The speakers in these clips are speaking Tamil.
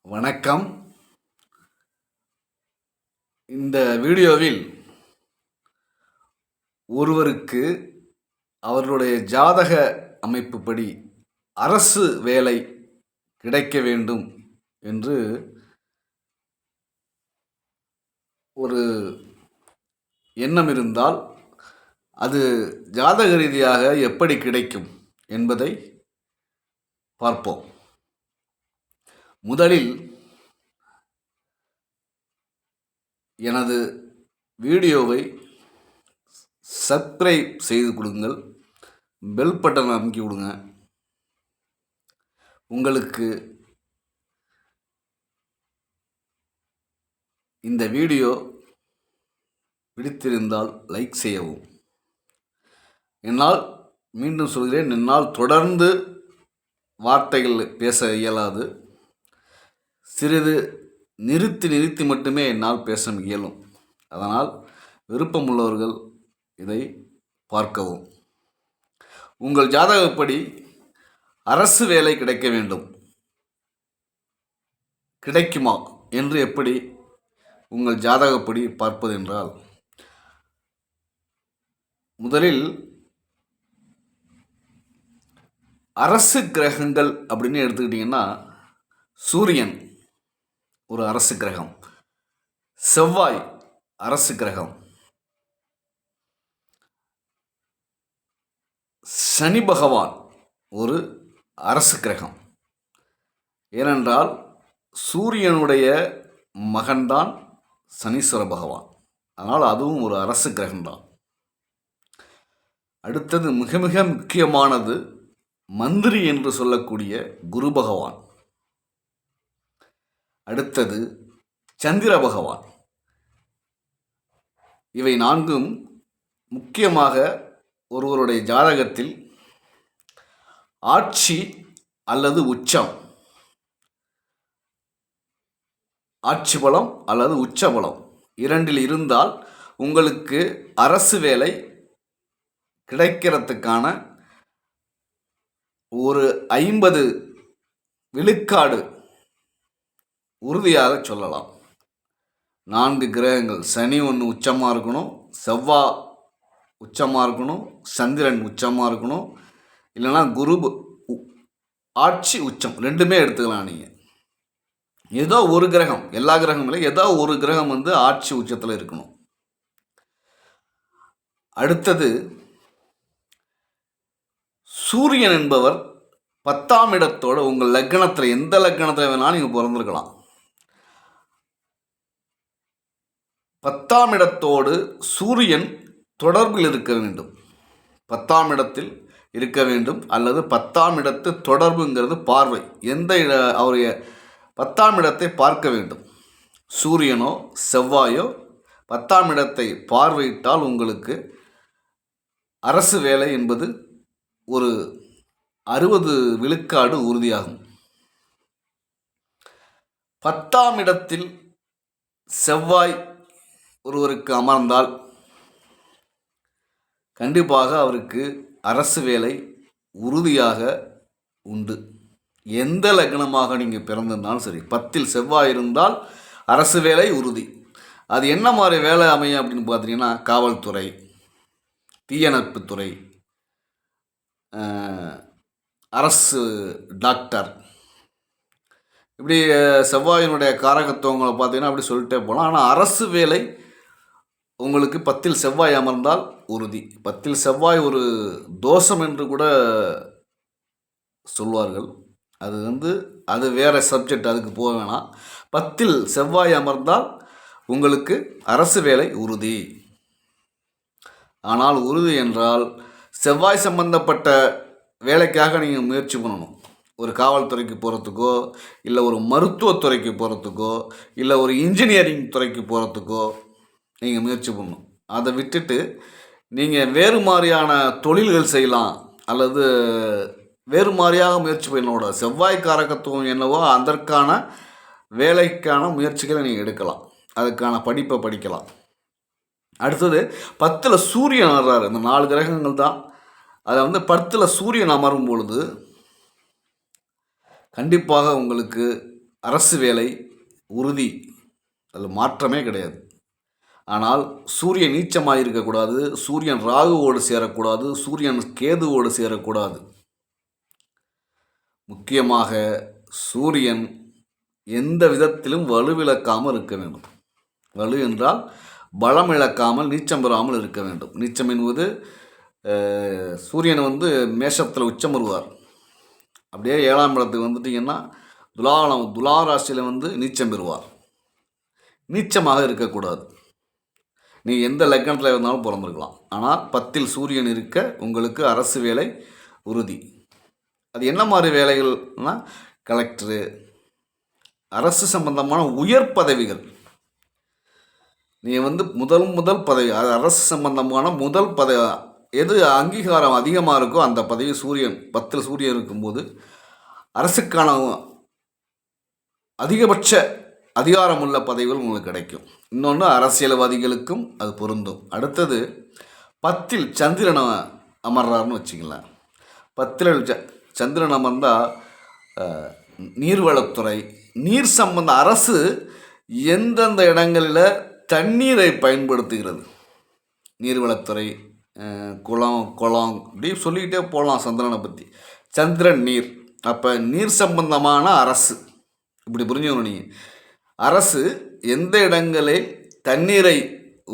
வணக்கம். இந்த வீடியோவில் ஒருவருக்கு அவர்களுடைய ஜாதக அமைப்புப்படி அரசு வேலை கிடைக்க வேண்டும் என்று ஒரு எண்ணம் இருந்தால் அது ஜாதக ரீதியாக எப்படி கிடைக்கும் என்பதை பார்ப்போம். முதலில் எனது வீடியோவை சப்ஸ்கிரைப் செய்து கொடுங்கள், பெல் பட்டனை அமுக்கி விடுங்க. உங்களுக்கு இந்த வீடியோ பிடித்திருந்தால் லைக் செய்யவும். மீண்டும் சொல்கிறேன், என்னால் தொடர்ந்து வார்த்தைகள் பேச இயலாது. சிறிது நிறுத்தி மட்டுமே என்னால் பேச இயலும். அதனால் விருப்பமுள்ளவர்கள் இதை பார்க்கவும். உங்கள் ஜாதகப்படி அரசு வேலை கிடைக்க வேண்டும், கிடைக்குமா என்று எப்படி உங்கள் ஜாதகப்படி பார்ப்பது என்றால், முதலில் அரசு கிரகங்கள் அப்படின்னு எடுத்துக்கிட்டிங்கன்னா, சூரியன் ஒரு அரசு கிரகம், செவ்வாய் அரசு கிரகம், சனி பகவான் ஒரு அரசு கிரகம். ஏனென்றால் சூரியனுடைய மகன்தான் சனீஸ்வர பகவான். அதனால் அதுவும் ஒரு அரசு கிரகம்தான். அடுத்தது மிக மிக முக்கியமானது மந்திரி என்று சொல்லக்கூடிய குரு பகவான். அடுத்தது சந்திர பகவான். இவை நான்கும் முக்கியமாக ஒருவருடைய ஜாதகத்தில் ஆட்சி அல்லது உச்சம், ஆட்சி பலம் அல்லது உச்ச பலம் இரண்டில் இருந்தால் உங்களுக்கு அரசு வேலை கிடைக்கிறதுக்கான ஒரு 50 விழுக்காடு உறுதியாக சொல்லலாம். 4 கிரகங்கள், சனி ஒன்று உச்சமாக இருக்கணும், செவ்வாய் உச்சமாக இருக்கணும், சந்திரன் உச்சமாக இருக்கணும், இல்லைன்னா குரு ஆட்சி உச்சம், ரெண்டுமே எடுத்துக்கலாம். நீங்கள் ஏதோ ஒரு கிரகம், எல்லா கிரகமும் இல்லை, ஏதோ ஒரு கிரகம் ஆட்சி உச்சத்தில் இருக்கணும். அடுத்தது சூரியன் என்பவர் 10ஆம் இடத்தோட உங்கள் லக்னத்தில், எந்த லக்னத்தில் வேணாலும் நீங்கள் பிறந்திருக்கலாம், 10ஆம் இடத்தோடு சூரியன் தொடர்பில் இருக்க வேண்டும். 10ஆம் இடத்தில் இருக்க வேண்டும், அல்லது 10ஆம் இடத்து தொடர்புங்கிறது பார்வை, அவருடைய 10ஆம் இடத்தை பார்க்க வேண்டும். சூரியனோ செவ்வாயோ 10ஆம் இடத்தை பார்வையிட்டால் உங்களுக்கு அரசு வேலை என்பது ஒரு 60 விழுக்காடு உறுதியாகும். 10ஆம் இடத்தில் செவ்வாய் ஒருவருக்கு அமர்ந்தால் கண்டிப்பாக அவருக்கு அரசு வேலை உறுதியாக உண்டு. எந்த லக்னமாக நீங்கள் பிறந்திருந்தாலும் சரி, 10இல் செவ்வாய் இருந்தால் அரசு வேலை உறுதி. அது என்ன மாதிரி வேலை அமையும் அப்படின்னு பார்த்தீங்கன்னா, காவல்துறை, தீயணைப்புத்துறை, அரசு டாக்டர், இப்படி செவ்வாயினுடைய காரகத்துவங்களை பார்த்தீங்கன்னா அப்படி சொல்லிட்டே போகலாம். ஆனால் அரசு வேலை உங்களுக்கு 10இல் செவ்வாய் அமர்ந்தால் உறுதி. 10இல் செவ்வாய் ஒரு தோஷம் என்று கூட சொல்வார்கள். அது வேறு சப்ஜெக்ட், அதுக்கு போக வேணாம். 10இல் செவ்வாய் அமர்ந்தால் உங்களுக்கு அரசு வேலை உறுதி. ஆனால் உறுதி என்றால் செவ்வாய் சம்பந்தப்பட்ட வேலைக்காக நீங்கள் முயற்சி பண்ணணும். ஒரு காவல்துறைக்கு போகிறதுக்கோ, இல்லை ஒரு மருத்துவத்துறைக்கு போகிறதுக்கோ, இல்லை ஒரு இன்ஜினியரிங் துறைக்கு போகிறதுக்கோ நீங்கள் முயற்சி பண்ணணும். அதை விட்டுட்டு நீங்கள் வேறு மாதிரியான தொழில்கள் செய்யலாம், அல்லது வேறு மாதிரியாக முயற்சி பண்ணோட செவ்வாய் காரகத்துவம் என்னவோ அதற்கான வேலைக்கான முயற்சிகளை நீங்கள் எடுக்கலாம், அதுக்கான படிப்பை படிக்கலாம். அடுத்தது 10இல் சூரியன் வர்றாரு. இந்த 4 கிரகங்கள் தான். அதில் 10இல் சூரியன் அமரும் பொழுது கண்டிப்பாக உங்களுக்கு அரசு வேலை உறுதி, அதில் மாற்றமே கிடையாது. ஆனால் சூரியன் நீச்சமாக இருக்கக்கூடாது, சூரியன் ராகுவோடு சேரக்கூடாது, சூரியன் கேதுவோடு சேரக்கூடாது. முக்கியமாக சூரியன் எந்த விதத்திலும் வலுவிழக்காமல் இருக்க வேண்டும். வலு என்றால் பலம் இழக்காமல் நீச்சம் பெறாமல் இருக்க வேண்டும். நீச்சம் என்பது சூரியன் மேஷத்தில் உச்சம் வருவார். அப்படியே 7ஆம் இடத்துக்கு வந்துட்டிங்கன்னா துலா ராசியில் நீச்சம் பெறுவார். நீச்சமாக இருக்கக்கூடாது. நீ எந்த லக்னத்தில் இருந்தாலும் பிறந்திருக்கலாம். ஆனால் 10ல் சூரியன் இருக்க உங்களுக்கு அரசு வேலை உறுதி. அது என்ன மாதிரி வேலைகள்னா, கலெக்டரு, அரசு சம்பந்தமான உயர் பதவிகள். நீங்கள் முதல் பதவி, அது அரசு சம்பந்தமான முதல் பதவி, எது அங்கீகாரம் அதிகமாக இருக்கோ அந்த பதவி சூரியன் 10ல் சூரியன் இருக்கும்போது அரசுக்கான அதிகபட்ச அதிகாரமுள்ள பதவிகள் உங்களுக்கு கிடைக்கும். இன்னொன்று அரசியல்வாதிகளுக்கும் அது பொருந்தும். அடுத்தது 10ல் சந்திரனை அமர்றாருன்னு வச்சுக்கலாம். 10ல் சந்திரன் அமர்ந்தால் நீர்வளத்துறை, நீர் சம்பந்த அரசு எந்தெந்த இடங்களில் தண்ணீரை பயன்படுத்துகிறது, நீர்வளத்துறை, குளம் இப்படி சொல்லிக்கிட்டே போகலாம் சந்திரனை பற்றி. சந்திரன் நீர், அப்போ நீர் சம்பந்தமான அரசு, இப்படி புரிஞ்சுக்கணும் நீங்கள். அரசு எந்த இடங்களில் தண்ணீரை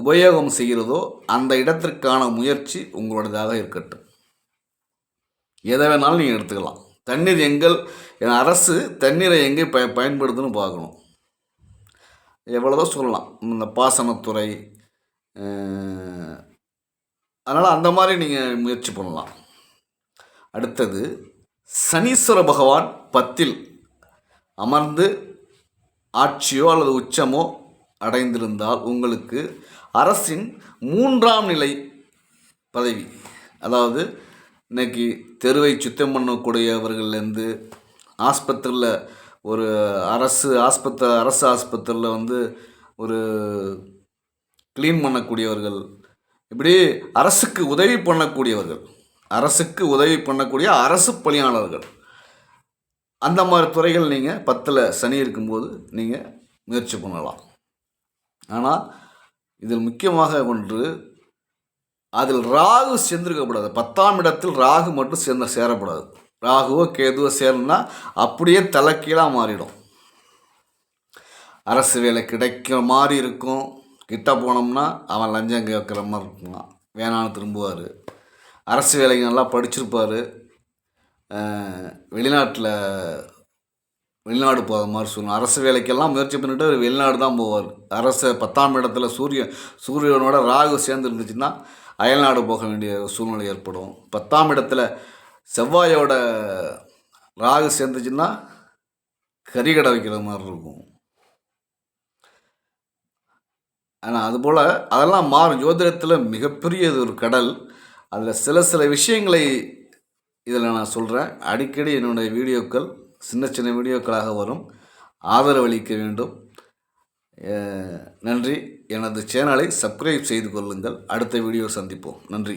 உபயோகம் செய்கிறதோ அந்த இடத்திற்கான முயற்சி உங்களோடதாக இருக்கட்டும். எதை வேணாலும் நீங்கள் எடுத்துக்கலாம். தண்ணீர் அரசு தண்ணீரை எங்கே பயன்படுத்துன்னு பார்க்கணும். எவ்வளோதான் சொல்லலாம், இந்த பாசனத்துறை. அதனால் அந்த மாதிரி நீங்கள் முயற்சி பண்ணலாம். அடுத்தது சனீஸ்வர பகவான் 10ல் அமர்ந்து ஆட்சியோ அல்லது உச்சமோ அடைந்திருந்தால் உங்களுக்கு அரசின் 3ஆம் நிலை பதவி, அதாவது இன்றைக்கி தெருவை சுத்தம் பண்ணக்கூடியவர்கள்லேருந்து, ஆஸ்பத்திரியில் ஒரு அரசு ஆஸ்பத்திரியில் ஒரு க்ளீன் பண்ணக்கூடியவர்கள், இப்படி அரசுக்கு உதவி பண்ணக்கூடிய அரசு பணியாளர்கள், அந்த மாதிரி துறைகள் நீங்கள் 10ல் சனி இருக்கும்போது நீங்கள் முயற்சி பண்ணலாம். ஆனால் இதில் முக்கியமாக ஒன்று, அதில் ராகு சேர்ந்திருக்கக்கூடாது. 10ஆம் இடத்தில் ராகு மட்டும் சேரக்கூடாது. ராகுவோ கேதுவோ சேரணும்னா அப்படியே தலைக்கீழாக மாறிடும். அரசு வேலை கிடைக்கிற மாதிரி இருக்கும், கிட்ட போனோம்னா அவன் லஞ்சம் கேட்குற மாதிரி இருக்குமா, வேணான்னு திரும்புவார். அரசு வேலைக்கு நல்லா படிச்சிருப்பார், வெளிநாடு போகிற மாதிரி சொல்லணும். அரசு வேலைக்கெல்லாம் முயற்சி பண்ணிவிட்டு வெளிநாடு தான் போவார். அரசு 10ஆம் இடத்துல சூரியனோட ராகு சேர்ந்து இருந்துச்சுன்னா அயல்நாடு போக வேண்டிய சூழ்நிலை ஏற்படும். 10ஆம் இடத்துல செவ்வாயோட ராகு சேர்ந்துச்சுன்னா கறிக்கடை வைக்கிற மாதிரி இருக்கும். ஆனால் அதுபோல் அதெல்லாம் மாறும். ஜோதிடத்தில் மிகப்பெரிய ஒரு கடல். அதில் சில விஷயங்களை இதில் நான் சொல்கிறேன். அடிக்கடி என்னுடைய வீடியோக்கள் சின்ன வீடியோக்களாக வரும். ஆதரவளிக்க வேண்டும். நன்றி. எனது சேனலை சப்ஸ்கிரைப் செய்து கொள்ளுங்கள். அடுத்த வீடியோ சந்திப்போம். நன்றி.